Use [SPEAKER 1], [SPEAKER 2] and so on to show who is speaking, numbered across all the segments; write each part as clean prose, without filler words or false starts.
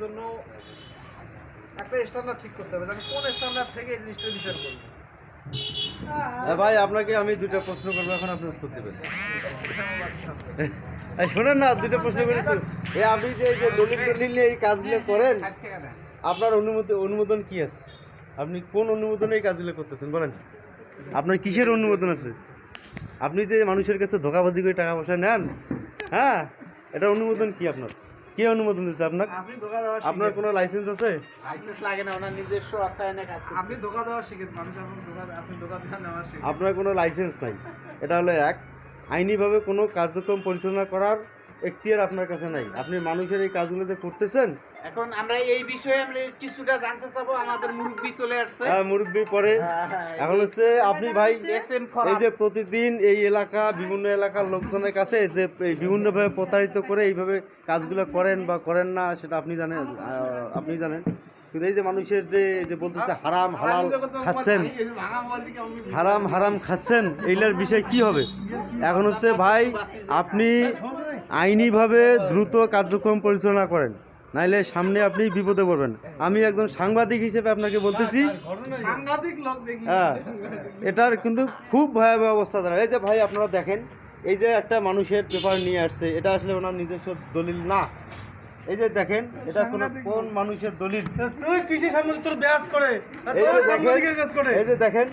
[SPEAKER 1] জন্য একটা স্ট্যান্ডার্ড ঠিক করতে হবে, আমি কোন স্ট্যান্ডার্ড থেকে এই জিনিসটা বিচার করব।
[SPEAKER 2] ভাই আপনাকে আমি দুইটা প্রশ্ন করবো, এখন আপনি উত্তর দেবেন। শোনেন না, দুইটা প্রশ্ন করি তো। আপনি যে দলিল নিয়ে এই কাজগুলো করেন, আপনার অনুমোদন কি আছে? আপনি কোন অনুমোদনে এই কাজগুলো করতেছেন বলেন? আপনার কিসের অনুমোদন আছে? আপনি যে মানুষের কাছে ধোঁকাবাজি করে টাকা পয়সা নেন, হ্যাঁ, এটা অনুমোদন কি আপনার? কে অনুমোদন দিচ্ছে আপনার? আপনার কোনো লাইসেন্স আছে?
[SPEAKER 1] লাইসেন্স লাগে না, ওনার নিজস্ব অর্থায়নে কাজ করে। আপনি ধোঁকা দেওয়া শিখেন, মানুষ এখন আপনি ধোঁকা নেওয়া শিখেন।
[SPEAKER 2] আপনার কোনো লাইসেন্স নাই, এটা হলো এক। আইনিভাবে কোনো কার্যক্রম পরিচালনা করার এখতিয়ার আপনার কাছে নাই। আপনি মানুষের এই কাজগুলো যে করতেছেন,
[SPEAKER 1] এখন আমরা এই বিষয়ে আমরা কিছুটা জানতে চাবো। আমাদের মুরব্বি চলে আসছে।
[SPEAKER 2] হ্যাঁ, মুরব্বি পরে। এখন হচ্ছে আপনি ভাই এই যে প্রতিদিন এই এলাকা, বিভিন্ন এলাকার লোকজনের কাছে যে বিভিন্নভাবে প্রতারিত করে এইভাবে কাজগুলো করেন বা করেন না, সেটা আপনি জানেন। কিন্তু এই যে মানুষের যে বলতেছে হারাম হালাল খাচ্ছেন, হারাম খাচ্ছেন, এইটার বিষয় কি হবে? এখন হচ্ছে ভাই আপনি আইনিভাবে দ্রুত কার্যক্রম পরিচালনা করেন, নাইলে সামনে আপনি বিপদে পড়বেন। আমি একজন সাংবাদিক হিসেবে আপনাকে বলতেছি, হ্যাঁ, এটার কিন্তু খুব ভয়াবহ অবস্থা দাঁড়ায়। এই যে ভাই আপনারা দেখেন, এই যে একটা মানুষের পেপার নিয়ে আসছে, এটা আসলে ওনার নিজস্ব দলিল না। এই যে দেখেন, এটা কোন মানুষের দলিল? এই যে দেখেন,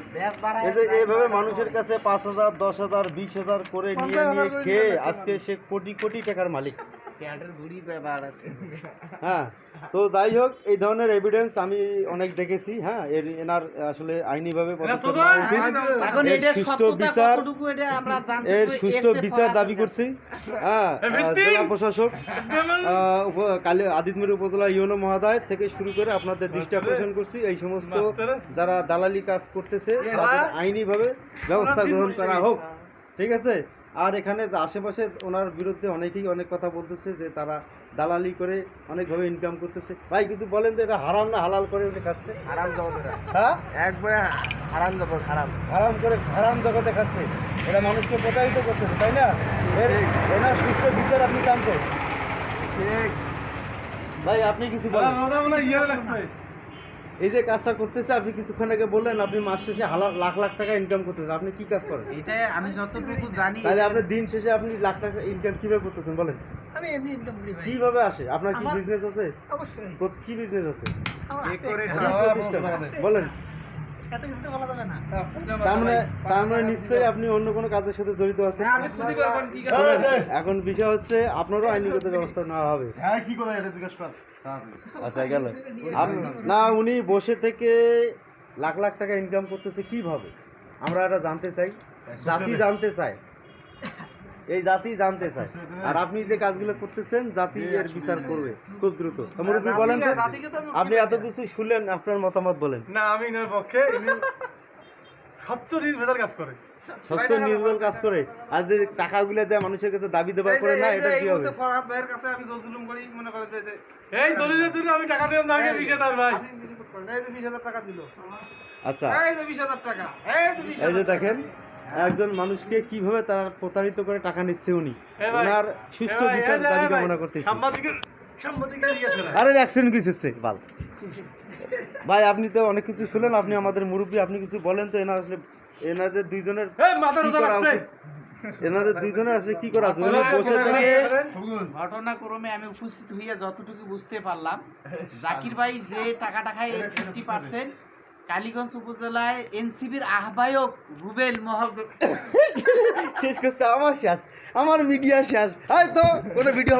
[SPEAKER 2] এই যে এইভাবে মানুষের কাছে 5,000, 10,000, 20,000 করে নিয়ে খেয়ে আজকে সে কোটি কোটি টাকার মালিক। হ্যাঁ, তো যাই হোক, এই ধরনের এভিডেন্স আমি অনেক দেখেছি। হ্যাঁ, এনার আসলে আইনিভাবে সুষ্ঠু বিচার দাবি করছি। হ্যাঁ, জেলা প্রশাসক, আদিতমির উপজেলা ইউনো মহোদয় থেকে শুরু করে আপনাদের দৃষ্টি আকর্ষণ করছি, এই সমস্ত যারা দালালি কাজ করতেছে তাদের আইনিভাবে ব্যবস্থা গ্রহণ করা হোক। ঠিক আছে? আর এখানে আশেপাশে ওনার বিরুদ্ধে অনেকেই অনেক কথা বলতেছে যে তারা দালালি করে অনেকভাবে ইনকাম করতেছে। ভাই কিছু বলেন তো, এটা হারাম না হালাল করে উঠে খাচ্ছে?
[SPEAKER 1] হারাম জগতে,
[SPEAKER 2] হ্যাঁ,
[SPEAKER 1] একবারে হারাম জগৎ,
[SPEAKER 2] হারাম করে হারাম জগতে খাচ্ছে। এটা মানুষকে প্রতারিত করতেছে, তাই না? এনার সুষ্ঠু বিচার আপনি চান তো? ভাই আপনি কিছু বলেন। এই যে কাজটা করতেছে, আপনি কিছুক্ষণ আগে বললেন আপনি মাস শেষে লাখ লাখ টাকা ইনকাম করতেছেন। আপনি কি কাজ করেন?
[SPEAKER 1] এটাই আমি যতটুকু জানি।
[SPEAKER 2] তাহলে আপনি দিন শেষে আপনি লাখ টাকা ইনকাম কিভাবে করতেছেন বলেন?
[SPEAKER 3] আমি এমনি ইনকাম করি ভাই।
[SPEAKER 2] কিভাবে আসে? আপনার কি বিজনেস আছে?
[SPEAKER 3] অবশ্যই।
[SPEAKER 2] কি বিজনেস আছে?
[SPEAKER 3] আমার
[SPEAKER 2] বলেন।
[SPEAKER 3] এত কিছু তো বলা যাবে না।
[SPEAKER 2] তার মানে নিশ্চয়ই আপনি অন্য কোনো কাজের সাথে জড়িত আছেন। এখন বিষয় হচ্ছে আপনারও আইনগত ব্যবস্থা নেওয়া হবে। আচ্ছা, গেল না, উনি বসে থেকে লাখ লাখ টাকা ইনকাম করতেছে কিভাবে? আমরা এটা জানতে চাই, জাতি জানতে চায়, এই জাতি জানতে চায়। আর আপনি যে কাজগুলো করতেছেন, জাতি এর বিচার করবে খুব দ্রুত। মুরব্বি বলেন তো, আপনি এত কিছু শুনলেন, আপনার মতামত বলেন।
[SPEAKER 4] না, আমি এর পক্ষে স্বচ্ছ নির্ভেজাল কাজ করে,
[SPEAKER 2] স্বচ্ছ নির্ভেজাল কাজ করে। আর যে টাকাগুলো দেয় মানুষের কাছে দাবি দেওয়া করে না, এটা কি হবে?
[SPEAKER 1] ফরহাদ ভাইয়ের কাছে আমি জুলুম করি মনে করে যে
[SPEAKER 4] এই দলিলের জন্য আমি টাকা দিলাম না, 20,000 ভাই,
[SPEAKER 1] এই যে 20,000 টাকা দিল।
[SPEAKER 2] আচ্ছা,
[SPEAKER 1] এই যে 20,000 টাকা,
[SPEAKER 2] এই যে দেখেন একজন মানুষকে কিভাবে তারা প্রতারিত করে টাকা নিচ্ছে উনি। ওনার সুষ্ঠু বিচার দাবি কামনা করতেছে। আরে অ্যাক্সিডেন্ট কিসেছে বাল ভাই, আপনি তো অনেক কিছু শুনলেন, আপনি আমাদের মুরব্বী, আপনি কিছু বলেন তো। এনাদের দুইজনের আসলে কি করা উচিত? বসে থেকে
[SPEAKER 1] ঘটনাক্রমে আমি উপস্থিত হইয়া যতটুকু বুঝতে পারলাম, জাকির ভাই যে টাকাটা খায় 50% কালীগঞ্জ উপজেলায় এনসিবির আহ্বায়ক রুবেল
[SPEAKER 2] শেষ করছে। আমার মিডিয়া শেষ, হয়তো কোনো ভিডিও